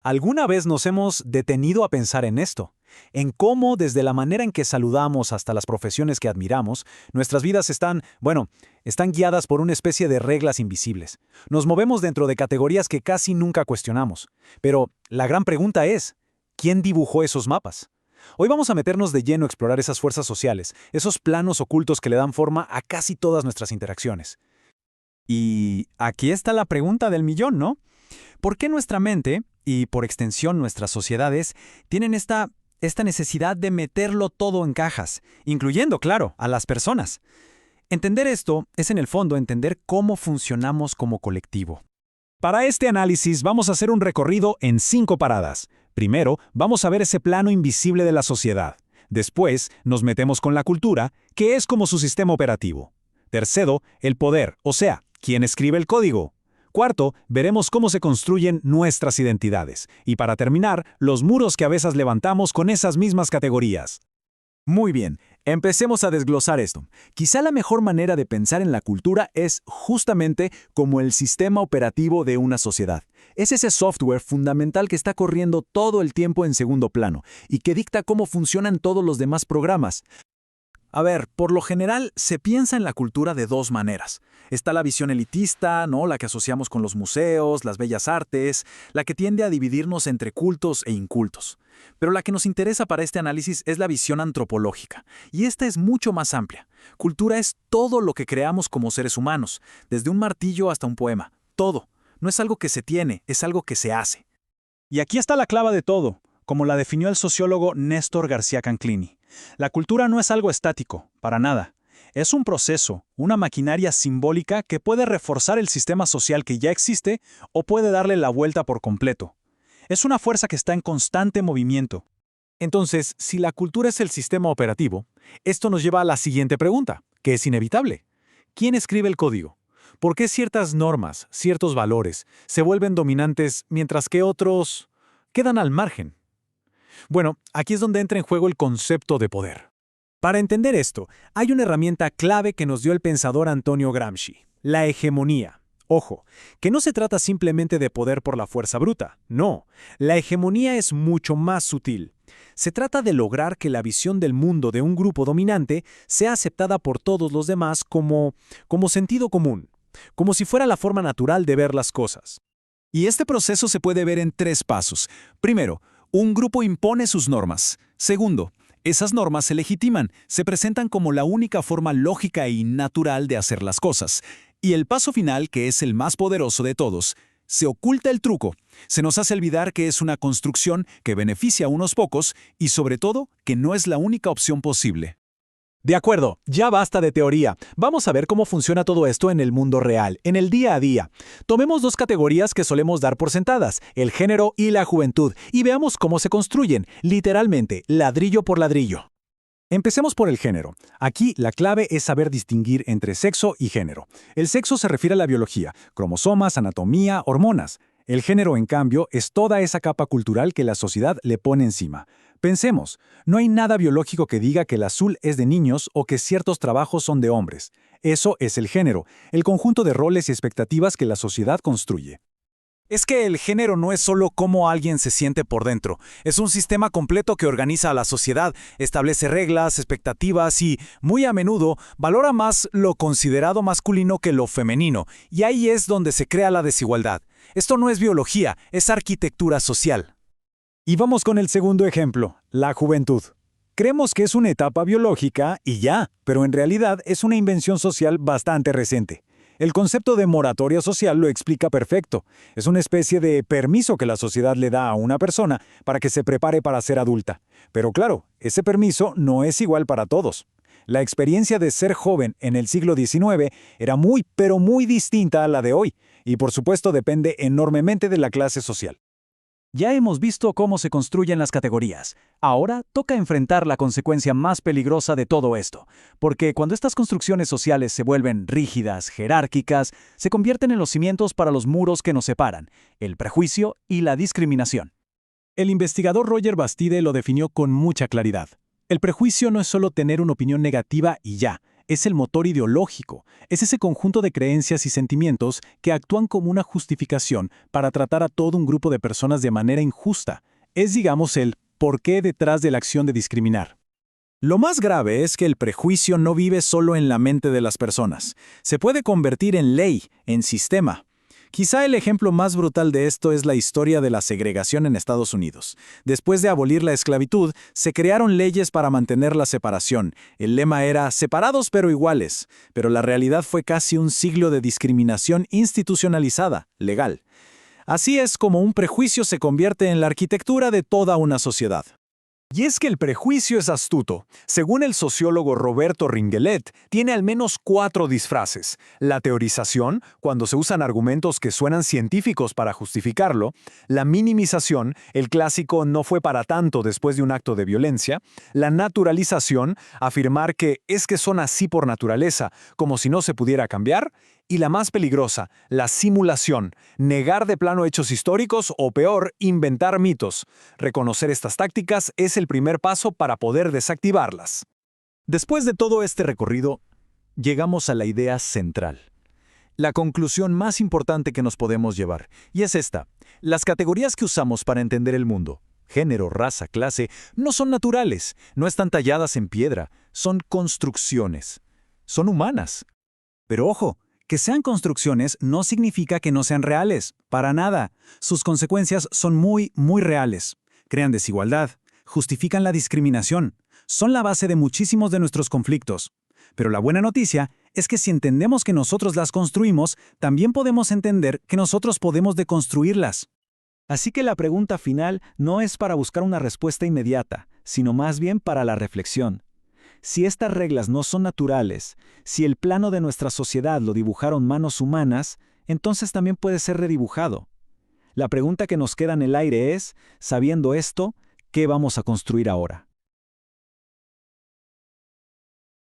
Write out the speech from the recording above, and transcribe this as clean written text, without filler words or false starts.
¿Alguna vez nos hemos detenido a pensar en esto? En cómo, desde la manera en que saludamos hasta las profesiones que admiramos, nuestras vidas están guiadas por una especie de reglas invisibles. Nos movemos dentro de categorías que casi nunca cuestionamos. Pero la gran pregunta es, ¿quién dibujó esos mapas? Hoy vamos a meternos de lleno a explorar esas fuerzas sociales, esos planos ocultos que le dan forma a casi todas nuestras interacciones. Y aquí está la pregunta del millón, ¿no? ¿Por qué nuestra mente, y por extensión nuestras sociedades, tienen esta necesidad de meterlo todo en cajas, incluyendo, claro, a las personas? Entender esto es en el fondo entender cómo funcionamos como colectivo. Para este análisis vamos a hacer un recorrido en 5 paradas. Primero, vamos a ver ese plano invisible de la sociedad. Después, nos metemos con la cultura, que es como su sistema operativo. Tercero, el poder, o sea, ¿quién escribe el código? Cuarto, veremos cómo se construyen nuestras identidades. Y para terminar, los muros que a veces levantamos con esas mismas categorías. Muy bien, empecemos a desglosar esto. Quizá la mejor manera de pensar en la cultura es justamente como el sistema operativo de una sociedad. Es ese software fundamental que está corriendo todo el tiempo en segundo plano y que dicta cómo funcionan todos los demás programas. A ver, por lo general se piensa en la cultura de dos maneras. Está la visión elitista, ¿no? La que asociamos con los museos, las bellas artes, la que tiende a dividirnos entre cultos e incultos. Pero la que nos interesa para este análisis es la visión antropológica, y esta es mucho más amplia. Cultura es todo lo que creamos como seres humanos, desde un martillo hasta un poema, todo. No es algo que se tiene, es algo que se hace. Y aquí está la clave de todo, como la definió el sociólogo Néstor García Canclini. La cultura no es algo estático, para nada. Es un proceso, una maquinaria simbólica que puede reforzar el sistema social que ya existe o puede darle la vuelta por completo. Es una fuerza que está en constante movimiento. Entonces, si la cultura es el sistema operativo, esto nos lleva a la siguiente pregunta, que es inevitable. ¿Quién escribe el código? ¿Por qué ciertas normas, ciertos valores, se vuelven dominantes mientras que otros quedan al margen? Bueno, aquí es donde entra en juego el concepto de poder. Para entender esto, hay una herramienta clave que nos dio el pensador Antonio Gramsci, la hegemonía. Ojo, que no se trata simplemente de poder por la fuerza bruta, no, la hegemonía es mucho más sutil. Se trata de lograr que la visión del mundo de un grupo dominante sea aceptada por todos los demás como sentido común, como si fuera la forma natural de ver las cosas. Y este proceso se puede ver en 3 pasos. Primero, un grupo impone sus normas. Segundo, esas normas se legitiman, se presentan como la única forma lógica y natural de hacer las cosas. Y el paso final, que es el más poderoso de todos, se oculta el truco. Se nos hace olvidar que es una construcción que beneficia a unos pocos y, sobre todo, que no es la única opción posible. De acuerdo, ya basta de teoría. Vamos a ver cómo funciona todo esto en el mundo real, en el día a día. Tomemos 2 categorías que solemos dar por sentadas, el género y la juventud, y veamos cómo se construyen, literalmente, ladrillo por ladrillo. Empecemos por el género. Aquí la clave es saber distinguir entre sexo y género. El sexo se refiere a la biología, cromosomas, anatomía, hormonas. El género, en cambio, es toda esa capa cultural que la sociedad le pone encima. Pensemos, no hay nada biológico que diga que el azul es de niños o que ciertos trabajos son de hombres. Eso es el género, el conjunto de roles y expectativas que la sociedad construye. Es que el género no es solo cómo alguien se siente por dentro, es un sistema completo que organiza a la sociedad, establece reglas, expectativas y, muy a menudo, valora más lo considerado masculino que lo femenino, y ahí es donde se crea la desigualdad. Esto no es biología, es arquitectura social. Y vamos con el segundo ejemplo, la juventud. Creemos que es una etapa biológica y ya, pero en realidad es una invención social bastante reciente. El concepto de moratoria social lo explica perfecto. Es una especie de permiso que la sociedad le da a una persona para que se prepare para ser adulta. Pero claro, ese permiso no es igual para todos. La experiencia de ser joven en el siglo XIX era muy, pero muy distinta a la de hoy, y por supuesto depende enormemente de la clase social. Ya hemos visto cómo se construyen las categorías. Ahora toca enfrentar la consecuencia más peligrosa de todo esto, porque cuando estas construcciones sociales se vuelven rígidas, jerárquicas, se convierten en los cimientos para los muros que nos separan, el prejuicio y la discriminación. El investigador Roger Bastide lo definió con mucha claridad. El prejuicio no es solo tener una opinión negativa y ya, es el motor ideológico, es ese conjunto de creencias y sentimientos que actúan como una justificación para tratar a todo un grupo de personas de manera injusta. Es, digamos, el porqué detrás de la acción de discriminar. Lo más grave es que el prejuicio no vive solo en la mente de las personas. Se puede convertir en ley, en sistema. Quizá el ejemplo más brutal de esto es la historia de la segregación en Estados Unidos. Después de abolir la esclavitud, se crearon leyes para mantener la separación. El lema era separados pero iguales, pero la realidad fue casi un siglo de discriminación institucionalizada, legal. Así es como un prejuicio se convierte en la arquitectura de toda una sociedad. Y es que el prejuicio es astuto. Según el sociólogo Roberto Ringelet, tiene al menos 4 disfraces. La teorización, cuando se usan argumentos que suenan científicos para justificarlo. La minimización, el clásico no fue para tanto después de un acto de violencia. La naturalización, afirmar que es que son así por naturaleza, como si no se pudiera cambiar. Y la más peligrosa, la simulación, negar de plano hechos históricos o peor, inventar mitos. Reconocer estas tácticas es el primer paso para poder desactivarlas. Después de todo este recorrido, llegamos a la idea central. La conclusión más importante que nos podemos llevar, y es esta: las categorías que usamos para entender el mundo, género, raza, clase, no son naturales, no están talladas en piedra, son construcciones. Son humanas. Pero ojo, que sean construcciones no significa que no sean reales, para nada. Sus consecuencias son muy, muy reales. Crean desigualdad, justifican la discriminación, son la base de muchísimos de nuestros conflictos. Pero la buena noticia es que si entendemos que nosotros las construimos, también podemos entender que nosotros podemos deconstruirlas. Así que la pregunta final no es para buscar una respuesta inmediata, sino más bien para la reflexión. Si estas reglas no son naturales, si el plano de nuestra sociedad lo dibujaron manos humanas, entonces también puede ser redibujado. La pregunta que nos queda en el aire es, sabiendo esto, ¿qué vamos a construir ahora?